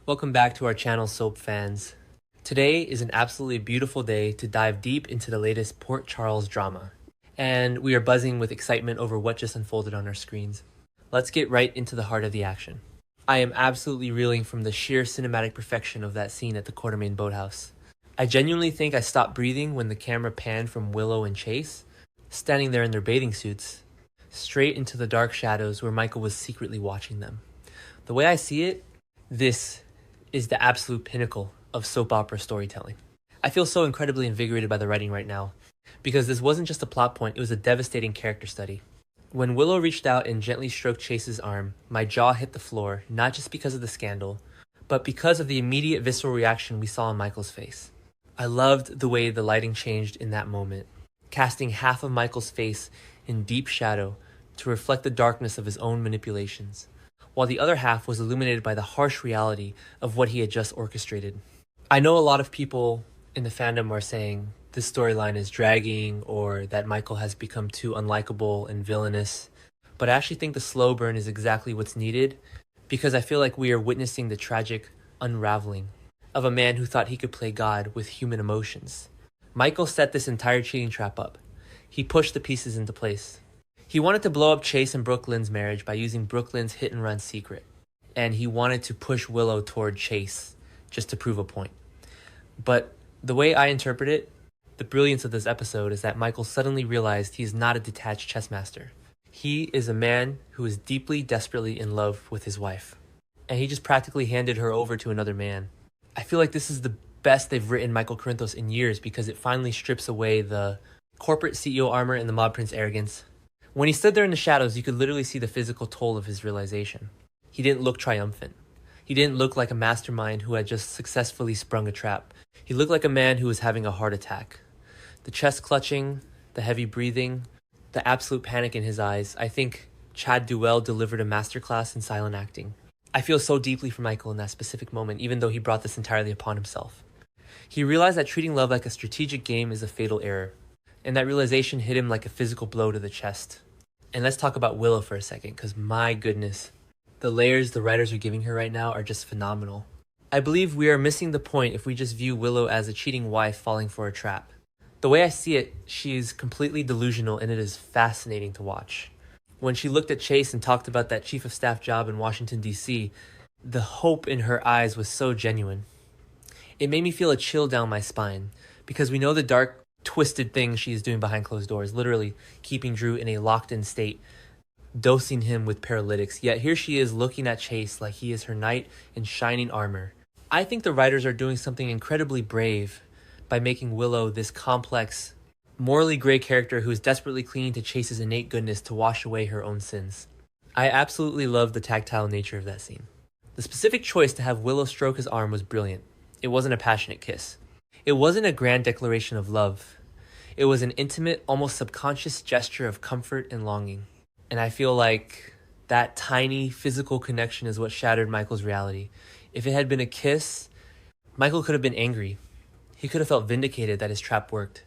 Welcome back to our channel, Soap fans. Today is an absolutely beautiful day to dive deep into the latest Port Charles drama, and we are buzzing with excitement over what just unfolded on our screens. Let's get right into the heart of the action. I am absolutely reeling from the sheer cinematic perfection of that scene at the Quartermain boathouse. I genuinely think I stopped breathing when the camera panned from Willow and Chase, standing there in their bathing suits, straight into the dark shadows where Michael was secretly watching them. The way I see it, this is the absolute pinnacle of soap opera storytelling. I feel so incredibly invigorated by the writing right now, because this wasn't just a plot point, it was a devastating character study. When Willow reached out and gently stroked Chase's arm, my jaw hit the floor, not just because of the scandal, but because of the immediate visceral reaction we saw on Michael's face. I loved the way the lighting changed in that moment, casting half of Michael's face in deep shadow to reflect the darkness of his own manipulations, while the other half was illuminated by the harsh reality of what he had just orchestrated. I know a lot of people in the fandom are saying this storyline is dragging or that Michael has become too unlikable and villainous, but I actually think the slow burn is exactly what's needed, because I feel like we are witnessing the tragic unraveling of a man who thought he could play God with human emotions. Michael set this entire cheating trap up. He pushed the pieces into place. He wanted to blow up Chase and Brooklyn's marriage by using Brooklyn's hit-and-run secret, and he wanted to push Willow toward Chase just to prove a point. But the way I interpret it, the brilliance of this episode is that Michael suddenly realized he is not a detached chess master. He is a man who is deeply, desperately in love with his wife, and he just practically handed her over to another man. I feel like this is the best they've written Michael Corinthos in years, because it finally strips away the corporate CEO armor and the mob prince arrogance. When he stood there in the shadows, you could literally see the physical toll of his realization. He didn't look triumphant. He didn't look like a mastermind who had just successfully sprung a trap. He looked like a man who was having a heart attack. The chest clutching, the heavy breathing, the absolute panic in his eyes. I think Chad Duell delivered a masterclass in silent acting. I feel so deeply for Michael in that specific moment, even though he brought this entirely upon himself. He realized that treating love like a strategic game is a fatal error, and that realization hit him like a physical blow to the chest. And let's talk about Willow for a second, because my goodness, the layers the writers are giving her right now are just phenomenal. I believe we are missing the point if we just view Willow as a cheating wife falling for a trap. The way I see it, she is completely delusional, and it is fascinating to watch. When she looked at Chase and talked about that chief of staff job in Washington, D.C., the hope in her eyes was so genuine. It made me feel a chill down my spine, because we know the dark, twisted things she is doing behind closed doors, literally keeping Drew in a locked-in state, dosing him with paralytics, yet here she is looking at Chase like he is her knight in shining armor. I think the writers are doing something incredibly brave by making Willow this complex, morally gray character who is desperately clinging to Chase's innate goodness to wash away her own sins. I absolutely love the tactile nature of that scene. The specific choice to have Willow stroke his arm was brilliant. It wasn't a passionate kiss. It wasn't a grand declaration of love. It was an intimate, almost subconscious gesture of comfort and longing. And I feel like that tiny physical connection is what shattered Michael's reality. If it had been a kiss, Michael could have been angry. He could have felt vindicated that his trap worked.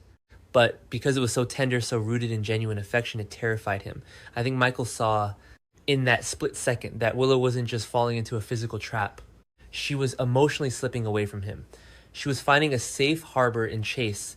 But because it was so tender, so rooted in genuine affection, it terrified him. I think Michael saw in that split second that Willow wasn't just falling into a physical trap. She was emotionally slipping away from him. She was finding a safe harbor in Chase,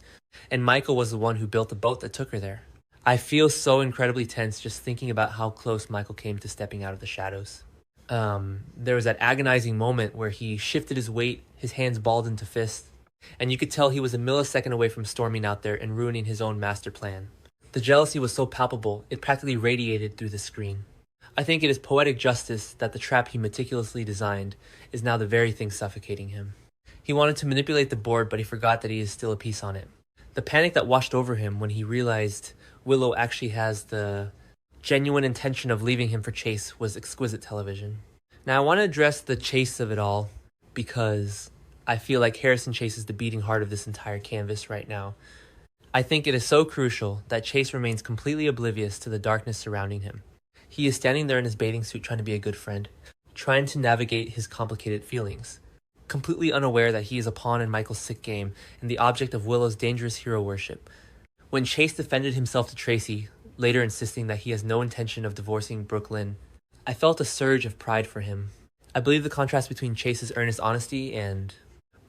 and Michael was the one who built the boat that took her there. I feel so incredibly tense just thinking about how close Michael came to stepping out of the shadows. There was that agonizing moment where he shifted his weight, his hands balled into fists, and you could tell he was a millisecond away from storming out there and ruining his own master plan. The jealousy was so palpable, it practically radiated through the screen. I think it is poetic justice that the trap he meticulously designed is now the very thing suffocating him. He wanted to manipulate the board, but he forgot that he is still a piece on it. The panic that washed over him when he realized Willow actually has the genuine intention of leaving him for Chase was exquisite television. Now I want to address the Chase of it all, because I feel like Harrison Chase is the beating heart of this entire canvas right now. I think it is so crucial that Chase remains completely oblivious to the darkness surrounding him. He is standing there in his bathing suit trying to be a good friend, trying to navigate his complicated feelings, completely unaware that he is a pawn in Michael's sick game and the object of Willow's dangerous hero worship. When Chase defended himself to Tracy, later insisting that he has no intention of divorcing Brooklyn, I felt a surge of pride for him. I believe the contrast between Chase's earnest honesty and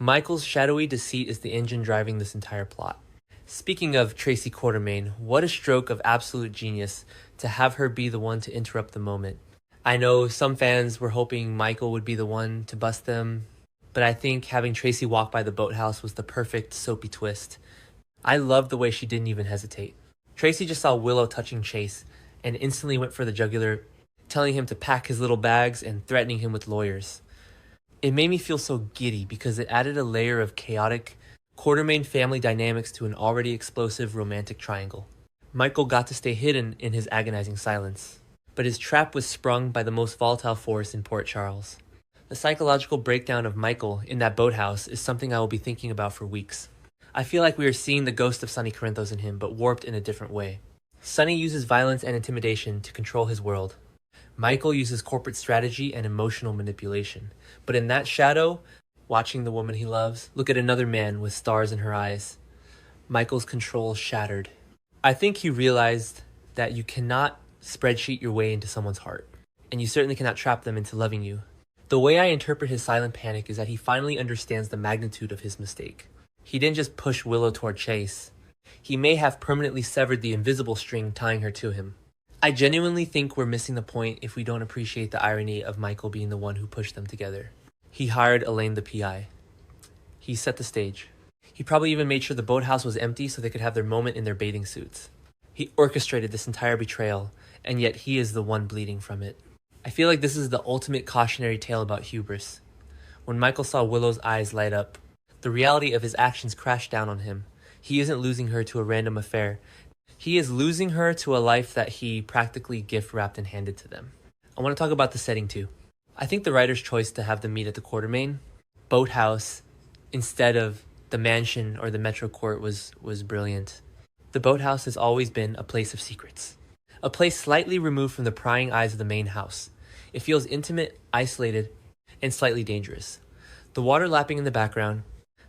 Michael's shadowy deceit is the engine driving this entire plot. Speaking of Tracy Quartermaine, what a stroke of absolute genius to have her be the one to interrupt the moment. I know some fans were hoping Michael would be the one to bust them, but I think having Tracy walk by the boathouse was the perfect soapy twist. I loved the way she didn't even hesitate. Tracy just saw Willow touching Chase and instantly went for the jugular, telling him to pack his little bags and threatening him with lawyers. It made me feel so giddy because it added a layer of chaotic Quartermaine family dynamics to an already explosive romantic triangle. Michael got to stay hidden in his agonizing silence, but his trap was sprung by the most volatile force in Port Charles. The psychological breakdown of Michael in that boathouse is something I will be thinking about for weeks. I feel like we are seeing the ghost of Sonny Corinthos in him, but warped in a different way. Sonny uses violence and intimidation to control his world. Michael uses corporate strategy and emotional manipulation. But in that shadow, watching the woman he loves look at another man with stars in her eyes, Michael's control shattered. I think he realized that you cannot spreadsheet your way into someone's heart, and you certainly cannot trap them into loving you. The way I interpret his silent panic is that he finally understands the magnitude of his mistake. He didn't just push Willow toward Chase. He may have permanently severed the invisible string tying her to him. I genuinely think we're missing the point if we don't appreciate the irony of Michael being the one who pushed them together. He hired Elaine the PI. He set the stage. He probably even made sure the boathouse was empty so they could have their moment in their bathing suits. He orchestrated this entire betrayal, and yet he is the one bleeding from it. I feel like this is the ultimate cautionary tale about hubris. When Michael saw Willow's eyes light up, the reality of his actions crashed down on him. He isn't losing her to a random affair. He is losing her to a life that he practically gift-wrapped and handed to them. I want to talk about the setting too. I think the writer's choice to have them meet at the Quartermaine boathouse instead of the mansion or the Metro Court was brilliant. The boathouse has always been a place of secrets. A place slightly removed from the prying eyes of the main house. It feels intimate, isolated, and slightly dangerous. The water lapping in the background,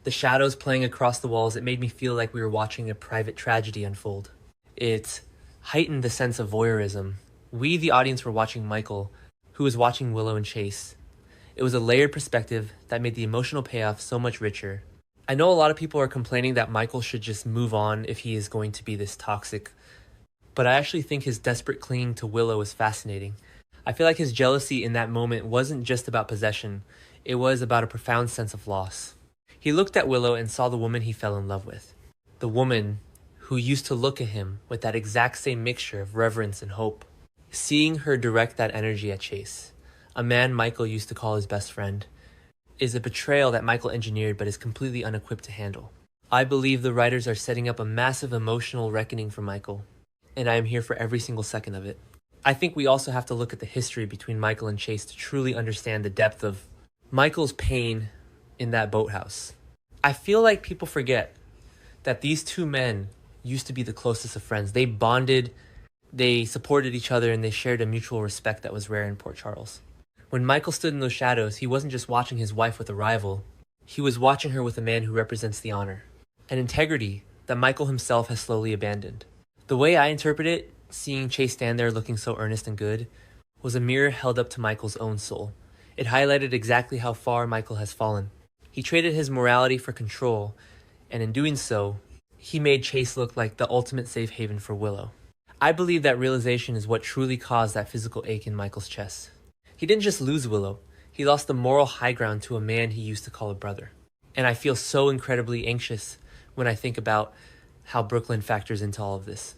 the shadows playing across the walls, it made me feel like we were watching a private tragedy unfold. It heightened the sense of voyeurism. We, the audience, were watching Michael, who was watching Willow and Chase. It was a layered perspective that made the emotional payoff so much richer. I know a lot of people are complaining that Michael should just move on if he is going to be this toxic, but I actually think his desperate clinging to Willow is fascinating. I feel like his jealousy in that moment wasn't just about possession, it was about a profound sense of loss. He looked at Willow and saw the woman he fell in love with. The woman who used to look at him with that exact same mixture of reverence and hope. Seeing her direct that energy at Chase, a man Michael used to call his best friend, is a betrayal that Michael engineered but is completely unequipped to handle. I believe the writers are setting up a massive emotional reckoning for Michael, and I am here for every single second of it. I think we also have to look at the history between Michael and Chase to truly understand the depth of Michael's pain in that boathouse. I feel like people forget that these two men used to be the closest of friends. They bonded, they supported each other, and they shared a mutual respect that was rare in Port Charles. When Michael stood in those shadows, he wasn't just watching his wife with a rival, he was watching her with a man who represents the honor, an integrity that Michael himself has slowly abandoned. The way I interpret it, seeing Chase stand there looking so earnest and good, was a mirror held up to Michael's own soul. It highlighted exactly how far Michael has fallen. He traded his morality for control, and in doing so, he made Chase look like the ultimate safe haven for Willow. I believe that realization is what truly caused that physical ache in Michael's chest. He didn't just lose Willow, he lost the moral high ground to a man he used to call a brother. And I feel so incredibly anxious when I think about how Brooklyn factors into all of this.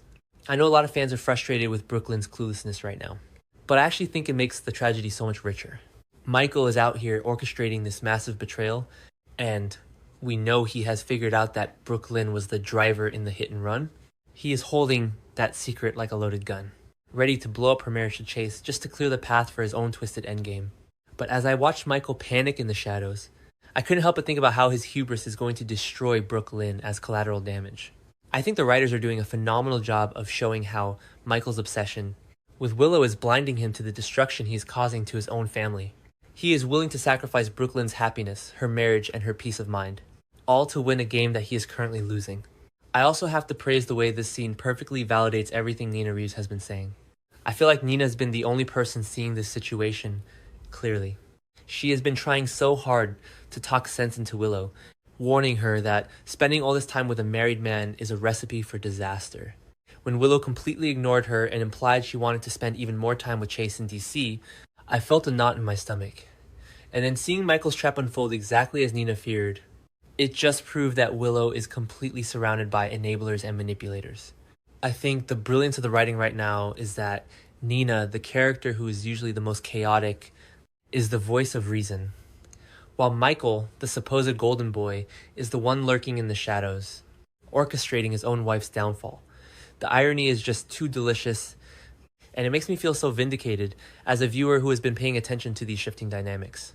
I know a lot of fans are frustrated with Brooklyn's cluelessness right now, but I actually think it makes the tragedy so much richer. Michael is out here orchestrating this massive betrayal, and we know he has figured out that Brooklyn was the driver in the hit and run. He is holding that secret like a loaded gun, ready to blow up her marriage to Chase just to clear the path for his own twisted endgame. But as I watched Michael panic in the shadows, I couldn't help but think about how his hubris is going to destroy Brooklyn as collateral damage. I think the writers are doing a phenomenal job of showing how Michael's obsession with Willow is blinding him to the destruction he is causing to his own family. He is willing to sacrifice Brooklyn's happiness, her marriage, and her peace of mind, all to win a game that he is currently losing. I also have to praise the way this scene perfectly validates everything Nina Reeves has been saying. I feel like Nina has been the only person seeing this situation clearly. She has been trying so hard to talk sense into Willow, warning her that spending all this time with a married man is a recipe for disaster. When Willow completely ignored her and implied she wanted to spend even more time with Chase in DC, I felt a knot in my stomach. And then seeing Michael's trap unfold exactly as Nina feared, it just proved that Willow is completely surrounded by enablers and manipulators. I think the brilliance of the writing right now is that Nina, the character who is usually the most chaotic, is the voice of reason, while Michael, the supposed golden boy, is the one lurking in the shadows, orchestrating his own wife's downfall. The irony is just too delicious, and it makes me feel so vindicated as a viewer who has been paying attention to these shifting dynamics.